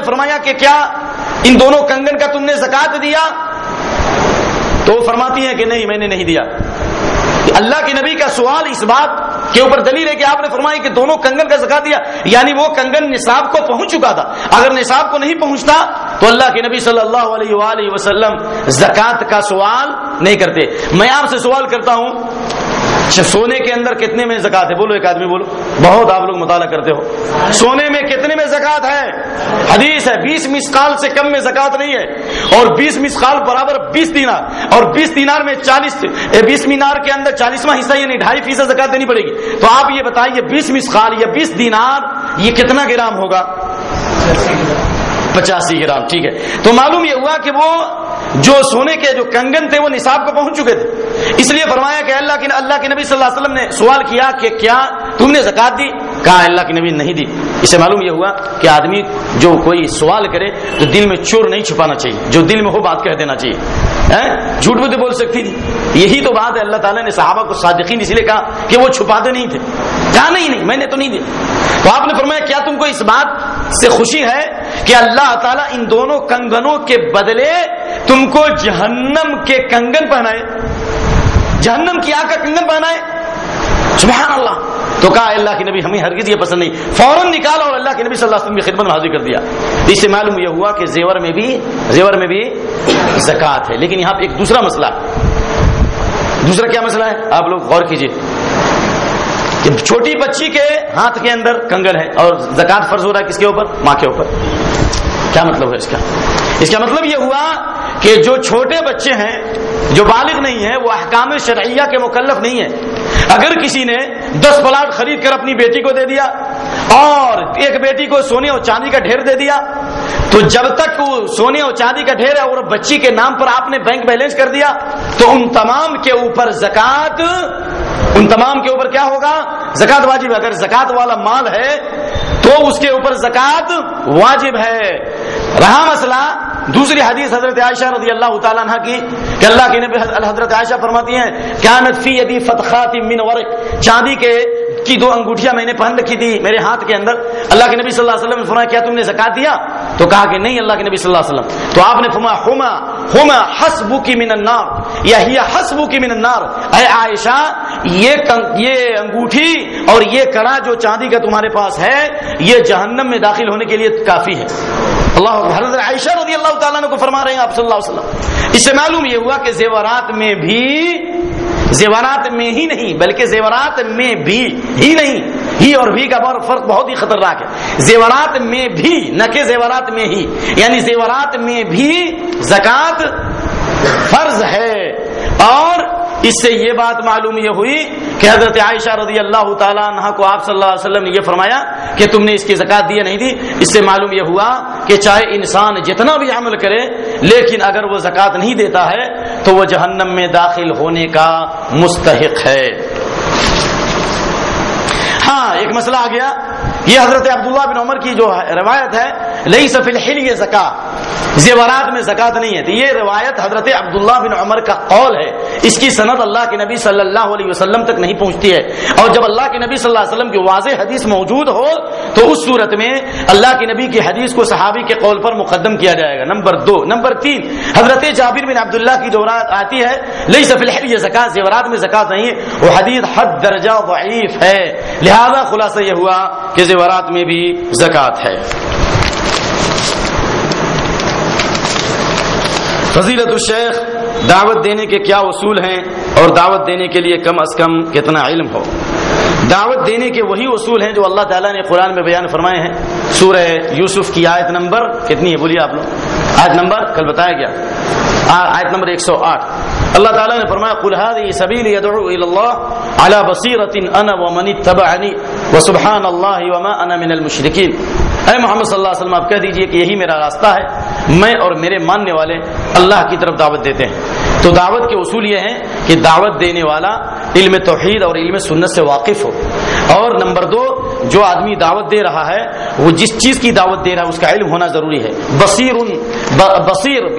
نے فرمایا کہ کیا ان دونوں کنگن کا تم نے زکات دیا؟ تو وہ فرماتی ہیں کہ نہیں میں نے نہیں دیا۔ اللہ کے نبی کا سوال اس بات کے اوپر دلیل ہے کہ آپ نے فرمایا کہ دونوں کنگن کا زکات دیا، یعنی وہ کنگن نصاب کو پہنچ چکا تھا، اگر نصاب کو نہیں پہنچتا تو اللہ کے نبی صلی اللہ علیہ وآلہ وسلم زکات کا سوال نہیں کرتے۔ میں آپ سے سوال کرتا ہوں سونے کے اندر کتنے میں زکات ہے؟ بولو ایک آدمی بولو، بہت آپ لوگ مطالعہ کرتے ہو، سونے میں کتنے میں زکات ہے؟ حدیث ہے 20 مسقال سے کم میں زکات نہیں ہے، اور 20 مسقال برابر 20 دینار، اور 20 دینار میں 20 دینار کے اندر 40واں حصہ یعنی 2.5% زکات دینی پڑے گی۔ تو آپ یہ بتائیے 20 مسقال یا 20 دینار یہ کتنا گرام ہوگا؟ 85 گرام، ٹھیک ہے۔ تو معلوم یہ ہوا کہ وہ جو سونے کے جو کنگن تھے وہ نصاب کو پہنچ چکے تھے، اس لیے فرمایا کہ اللہ کے نبی صلی اللہ علیہ وسلم نے سوال کیا کہ کیا تم نے زکات دی؟ کہا اللہ کے نبی نہیں دی۔ اس سے معلوم یہ ہوا کہ آدمی جو کوئی سوال کرے تو دل میں چور نہیں چھپانا چاہیے، جو دل میں ہو بات کہہ دینا چاہیے۔ جھوٹ بھی تو بول سکتی تھی، یہی تو بات ہے، اللہ تعالیٰ نے صحابہ کو صادقین اس لیے کہا کہ وہ چھپاتے نہیں تھے، کہا نہیں میں نے تو نہیں دیا۔ تو آپ نے فرمایا کیا تم کو اس بات سے خوشی ہے کہ اللہ تعالیٰ ان دونوں کنگنوں کے بدلے تم کو جہنم کے کنگن پہنائے، جہنم کی آگ کا کنگن پہنائے؟ سبحان اللہ۔ تو کہا اللہ کے نبی ہمیں ہرگز یہ پسند نہیں، فوراً نکالا اور اللہ کے نبی صلی اللہ علیہ وسلم کی خدمت میں حاضر کر دیا۔ اس سے معلوم یہ ہوا کہ زیور میں بھی زکات ہے۔ لیکن یہاں پہ ایک دوسرا مسئلہ ہے۔ دوسرا کیا مسئلہ ہے؟ آپ لوگ غور کیجئے، جب چھوٹی بچی کے ہاتھ کے اندر کنگن ہے اور زکات فرض ہو رہا ہے کس کے اوپر؟ ماں کے اوپر۔ کیا مطلب ہے اس کا مطلب یہ ہوا کہ جو چھوٹے بچے ہیں جو بالغ نہیں ہیں وہ احکام شرعیہ کے مکلف نہیں ہیں۔ اگر کسی نے 10 پلاٹ خرید کر اپنی بیٹی کو دے دیا اور ایک بیٹی کو سونے اور چاندی کا ڈھیر دے دیا، تو جب تک وہ سونے اور چاندی کا ڈھیر ہے اور بچی کے نام پر آپ نے بینک بیلنس کر دیا تو ان تمام کے اوپر کیا ہوگا؟ زکات واجب ہے۔ اگر زکات والا مال ہے تو اس کے اوپر زکات واجب ہے۔ رہا مسئلہ دوسری حدیث حضرت عائشہ رضی اللہ تعالیٰ عنہ کی کہ اللہ کے نبی حضرت عائشہ فرماتی ہیں کانت فی یدی فتخات من ورق، چاندی کی 2 انگوٹھیاں میں نے پہن رکھی تھی میرے ہاتھ کے اندر۔ اللہ کے نبی صلی اللہ علیہ وسلم نے فرمایا کیا تم نے زکات دیا؟ تو کہا کہ نہیں اللہ کے نبی صلی اللہ علیہ وسلم۔ تو آپ نے فرمایا ہما حسبک من النار یا ہی حسبک من النار، اے عائشہ یہ انگوٹھی اور یہ کڑا جو چاندی کا تمہارے پاس ہے یہ جہنم میں داخل ہونے کے لیے کافی ہے۔ اللہ حضرت عائشہ رضی اللہ تعالیٰ عنہ کو فرما رہے ہیں آپ صلی اللہ علیہ وسلم۔ اس سے معلوم یہ ہوا کہ زیورات میں ہی نہیں بلکہ زیورات میں بھی ہی نہیں، ہی اور بھی کا فرق بہت ہی خطرناک ہے۔ زیورات میں بھی، نہ کہ زیورات میں ہی، یعنی زیورات میں بھی زکات فرض ہے۔ اور اس سے یہ بات معلوم یہ ہوئی کہ حضرت عائشہ رضی اللہ تعالیٰ عنہ کو آپ صلی اللہ علیہ وسلم نے یہ فرمایا کہ تم نے اس کی زکات دی یا نہیں دی۔ اس سے معلوم یہ ہوا کہ چاہے انسان جتنا بھی عمل کرے لیکن اگر وہ زکات نہیں دیتا ہے تو وہ جہنم میں داخل ہونے کا مستحق ہے۔ ہاں ایک مسئلہ آ گیا، یہ حضرت عبداللہ بن عمر کی جو روایت ہے لیس فی الحلی زکات، زیورات میں زکات نہیں ہے، تو یہ روایت حضرت عبداللہ بن عمر کا قول ہے، اس کی سند اللہ کے نبی صلی اللہ علیہ وسلم تک نہیں پہنچتی ہے۔ اور جب اللہ کے نبی صلی اللہ علیہ وسلم کی واضح حدیث موجود ہو تو اس صورت میں اللہ کے نبی کی حدیث کو صحابی کے قول پر مقدم کیا جائے گا۔ نمبر 2۔ نمبر 3، حضرت جابر بن عبداللہ کی جو روایت آتی ہے لیس فی الحلی زکات، زیورات میں زکات نہیں ہے، وہ حدیث حد درجہ ضعیف ہے، لہذا خلاصہ یہ ہوا کہ زیورات میں بھی زکات ہے۔ فضیلت الشیخ، دعوت دینے کے کیا اصول ہیں اور دعوت دینے کے لیے کم از کم کتنا علم ہو؟ دعوت دینے کے وہی اصول ہیں جو اللہ تعالیٰ نے قرآن میں بیان فرمائے ہیں۔ سورہ یوسف کی آیت نمبر کتنی ہے بولیے آپ لوگ؟ آیت نمبر کل بتایا گیا، آیت نمبر 108۔ اللہ تعالیٰ نے فرمایا قل هذه سبیلی ادعو الی اللہ علی بصیرۃ انا ومن اتبعنی وسبحان اللہ وما انا من المشرکین۔ اے محمد صلی اللہ علیہ وسلم آپ کہہ دیجئے کہ یہی میرا راستہ ہے، میں اور میرے ماننے والے اللہ کی طرف دعوت دیتے ہیں۔ تو دعوت کے اصول یہ ہیں کہ دعوت دینے والا علم توحید اور علم سنت سے واقف ہو، اور نمبر 2 جو آدمی دعوت دے رہا ہے وہ جس چیز کی دعوت دے رہا ہے اس کا علم ہونا ضروری ہے۔ بصیر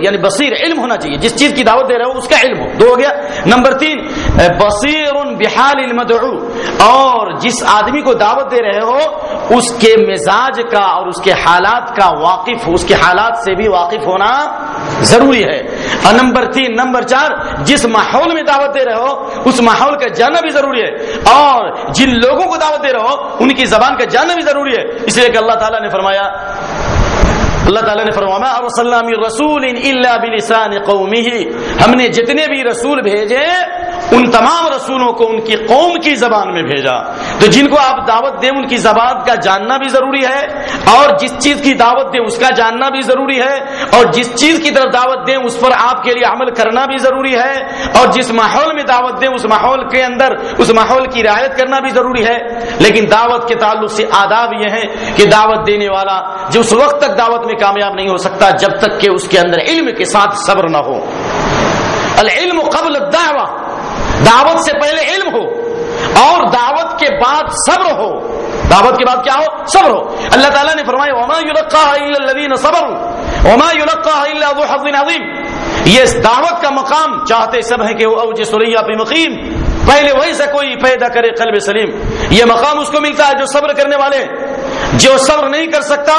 یعنی بصیر علم ہونا چاہیے، جس چیز کی دعوت دے رہا ہو اس کا علم ہو، 2 ہو گیا۔ نمبر 3 بصیر بحال المدعو، اور جس آدمی کو دعوت دے رہے ہو اس کے مزاج کا اور اس کے حالات کا واقف، اس کے حالات سے بھی واقف ہونا ضروری ہے۔ اور نمبر 3، نمبر 4، جس ماحول میں دعوت دے رہے ہو اس ماحول کا جاننا بھی ضروری ہے، اور جن لوگوں کو دعوت دے رہے ہو ان کی زبان کا جاننا بھی ضروری ہے۔ اس لیے کہ اللہ تعالیٰ نے فرمایا ما ارسلنا من رسول الا بلسان قومه، ہم نے جتنے بھی رسول بھیجے ان تمام رسولوں کو ان کی قوم کی زبان میں بھیجا۔ تو جن کو آپ دعوت دیں ان کی زبان کا جاننا بھی ضروری ہے، اور جس چیز کی دعوت دیں اس کا جاننا بھی ضروری ہے، اور جس چیز کی طرف دعوت دیں اس پر آپ کے لیے عمل کرنا بھی ضروری ہے، اور جس ماحول میں دعوت دیں اس ماحول کے اندر اس ماحول کی رعایت کرنا بھی ضروری ہے۔ لیکن دعوت کے تعلق سے آداب یہ ہیں کہ دعوت دینے والا جو اس وقت تک دعوت میں کامیاب نہیں ہو سکتا جب تک کہ اس کے اندر علم کے ساتھ صبر نہ ہو۔ العلم قبل الدعوہ، دعوت سے پہلے علم ہو اور دعوت کے بعد صبر ہو۔ دعوت کے بعد کیا ہو؟ صبر ہو۔ اللہ تعالیٰ نے فرمایا وما يلقاها الا الذين صبروا وما يلقاها الا ذو حظ عظیم۔ یہ دعوت کا مقام چاہتے سب ہیں کہ وہ اوج ثریا پہ مقیم، پہلے وہی سے کوئی پیدا کرے قلب سلیم۔ یہ مقام اس کو ملتا ہے جو صبر کرنے والے۔ جو صبر نہیں کر سکتا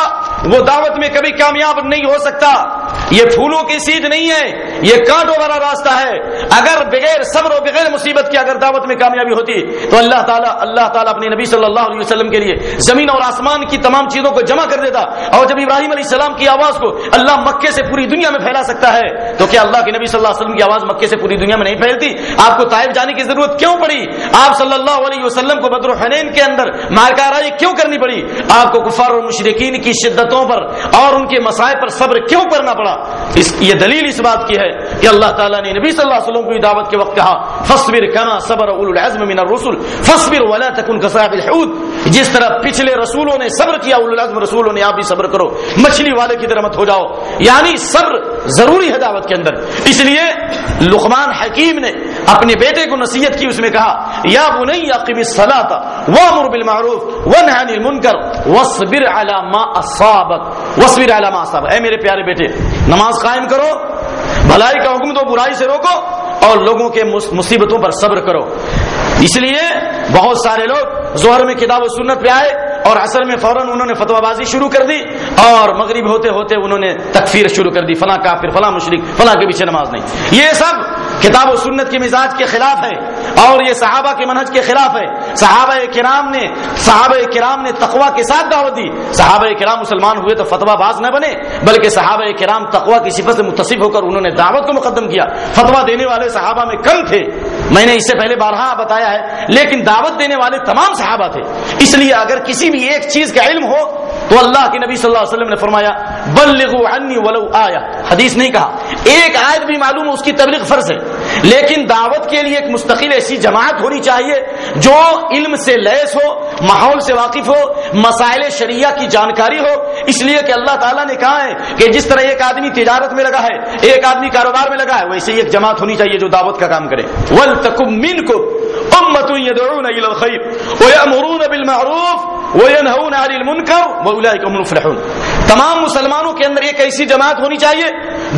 وہ دعوت میں کبھی کامیاب نہیں ہو سکتا۔ یہ پھولوں کی سیدھ نہیں ہے، یہ کانٹوں والا راستہ ہے۔ اگر بغیر صبر و بغیر مصیبت کے اگر دعوت میں کامیابی ہوتی تو اللہ تعالیٰ اپنے نبی صلی اللہ علیہ وسلم کے لیے زمین اور آسمان کی تمام چیزوں کو جمع کر دیتا، اور جب ابراہیم علیہ السلام کی آواز کو اللہ مکے سے پوری دنیا میں پھیلا سکتا ہے تو کیا اللہ کے نبی صلی اللہ علیہ وسلم کی آواز مکے سے پوری دنیا میں نہیں پھیلتی؟ آپ کو طائف جانے کی ضرورت کیوں پڑی؟ آپ صلی اللہ علیہ وسلم کو بدر و حنین کے اندر معرکہ آرائی کیوں کرنی پڑی؟ آپ کو کفار اور مشرکین کی شدتوں پر اور ان کے مسائل پر صبر کیوں کرنا پڑا؟ یہ دلیل اس بات کی ہے کہ اللہ تعالیٰ نے نبی صلی اللہ علیہ وسلم کو دعوت کے وقت کہا فاصبر کما صبر اولو العزم من الرسل فاصبر ولا تكن كصاحب الحوت۔ جس طرح پچھلے رسولوں نے صبر کیا اولو العزم رسولوں نے آپ بھی صبر کرو، مچھلی والے کی طرح مت ہو جاؤ۔ یعنی صبر ضروری ہے دعوت کے اندر۔ اس لیے لقمان حکیم نے اپنے بیٹے کو نصیحت کی، اس میں کہا یا بنی اقم الصلاۃ وامر بالمعروف وانہ عن المنکر واصبر علی ما اصابک واصبر علی ما اصابک۔ اے میرے پیارے بیٹے، نماز قائم کرو، بھلائی کا حکم دو، برائی سے روکو، اور لوگوں کے مصیبتوں پر صبر کرو۔ اس لیے بہت سارے لوگ ظہر میں کتاب و سنت پہ آئے اور عصر میں فوراً انہوں نے فتوی بازی شروع کر دی، اور مغرب ہوتے ہوتے انہوں نے تکفیر شروع کر دی، فلاں کافر، فلاں مشرک، فلاں کے پیچھے نماز نہیں۔ یہ سب کتاب و سنت کے مزاج کے خلاف ہے، اور یہ صحابہ کے منہج کے خلاف ہے۔ صحابہ کرام نے تقوی کے ساتھ دعوت دی۔ صحابہ کرام مسلمان ہوئے تو فتوی باز نہ بنے، بلکہ صحابہ کرام تقوی کی صفت سے متصف ہو کر انہوں نے دعوت کو مقدم کیا۔ فتوی دینے والے صحابہ میں کم تھے، میں نے اس سے پہلے بارہا بتایا ہے، لیکن دعوت دینے والے تمام صحابہ تھے۔ اس لیے اگر کسی بھی ایک چیز کا علم ہو تو اللہ کے نبی صلی اللہ علیہ وسلم نے فرمایا بلغوا عنی ولو آیہ، حدیث نہیں کہا، ایک آیت بھی معلوم ہو اس کی تبلیغ فرض ہے، لیکن دعوت کے لیے ایک مستقل ایسی جماعت ہونی چاہیے جو علم سے لیس ہو، ماحول سے واقف ہو، مسائل شریعہ کی جانکاری ہو۔ اس لیے کہ اللہ تعالیٰ نے کہا ہے کہ جس طرح ایک آدمی تجارت میں لگا ہے، ایک آدمی کاروبار میں لگا ہے، ویسے ہی ایک جماعت ہونی چاہیے جو دعوت کا کام کرے۔ وَلْتَكُن مِّنكُمْ أُمَّةٌ يَدْعُونَ إِلَى الْخَيْرِ وَيَأْمُرُونَ بِالْمَعْرُوفِ وَيَنْهَوْنَ عَنِ الْمُنكَرِ وَأُولَٰئِكَ هُمُ الْمُفْلِحُونَ۔ تمام مسلمانوں کے اندر ایک ایسی جماعت ہونی چاہیے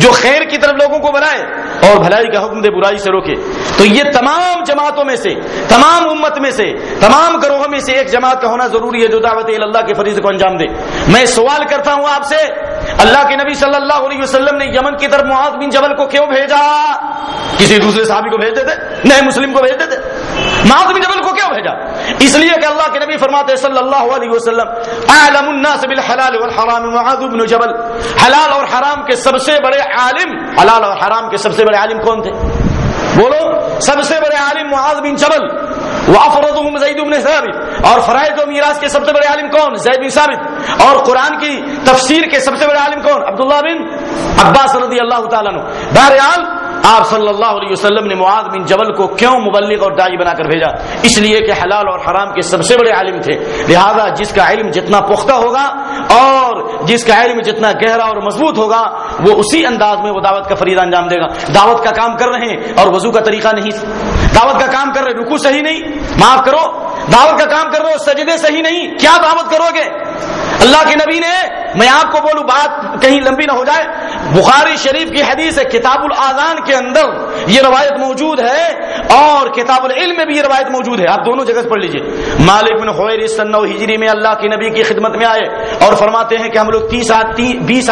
جو خیر کی طرف لوگوں کو بلائے اور بھلائی کا حکم دے، برائی سے روکے۔ تو یہ تمام جماعتوں میں سے، تمام امت میں سے، تمام گروہوں میں سے ایک جماعت کا ہونا ضروری ہے جو دعوت اللہ کے فریضے کو انجام دے۔ میں سوال کرتا ہوں آپ سے، اللہ کے نبی صلی اللہ علیہ وسلم نے یمن کی طرف معاذ بن جبل کو کیوں بھیجا؟ کسی دوسرے صحابی کو بھیج دیتے؟ نئے مسلم کو بھیج دیتے؟ معاذ بن جبل کو کیوں بھیجا؟ اس لیے کہ اللہ کے نبی فرماتے ہیں صلی اللہ علیہ وسلم اعلم الناس بالحلال والحرام معاذ بن جبل۔ حلال اور حرام کے سب سے بڑے عالم، حلال اور حرام کے سب سے بڑے عالم کون تھے؟ بولو، سب سے بڑے عالم معاذ بن جبل۔ وافرضهم زید بن ثابت، اور فرائض و میراث کے سب سے بڑے عالم کون؟ زید بن ثابت۔ اور قرآن کی تفسیر کے سب سے بڑے عالم کون؟ عبداللہ بن عباس رضی اللہ تعالیٰ عنہ۔ بہرحال آپ صلی اللہ علیہ وسلم نے معاذ بن جبل کو کیوں مبلغ اور داعی بنا کر بھیجا؟ اس لیے کہ حلال اور حرام کے سب سے بڑے عالم تھے، لہذا جس کا علم جتنا پختہ ہوگا اور جس کا علم جتنا گہرا اور مضبوط ہوگا وہ اسی انداز میں وہ دعوت کا فریضہ انجام دے گا۔ دعوت کا کام کر رہے ہیں اور وضو کا طریقہ نہیں، دعوت کا کام کر رہے رکوع صحیح نہیں، معاف کرو، دعوت کا کام کر رہے ہو سجدے صحیح نہیں، کیا دعوت کرو گے؟ اللہ کے نبی نے، میں آپ کو بولوں بات کہیں لمبی نہ ہو جائے، بخاری شریف کی حدیث ہے، کتاب الاذان کے اندر یہ روایت موجود ہے اور کتاب العلم میں بھی یہ روایت موجود ہے، آپ دونوں جگہ سے پڑھ لیجئے۔ مالک بن حویرث سن 9 ہجری میں اللہ کے نبی کی خدمت میں آئے اور فرماتے ہیں کہ ہم لوگ 20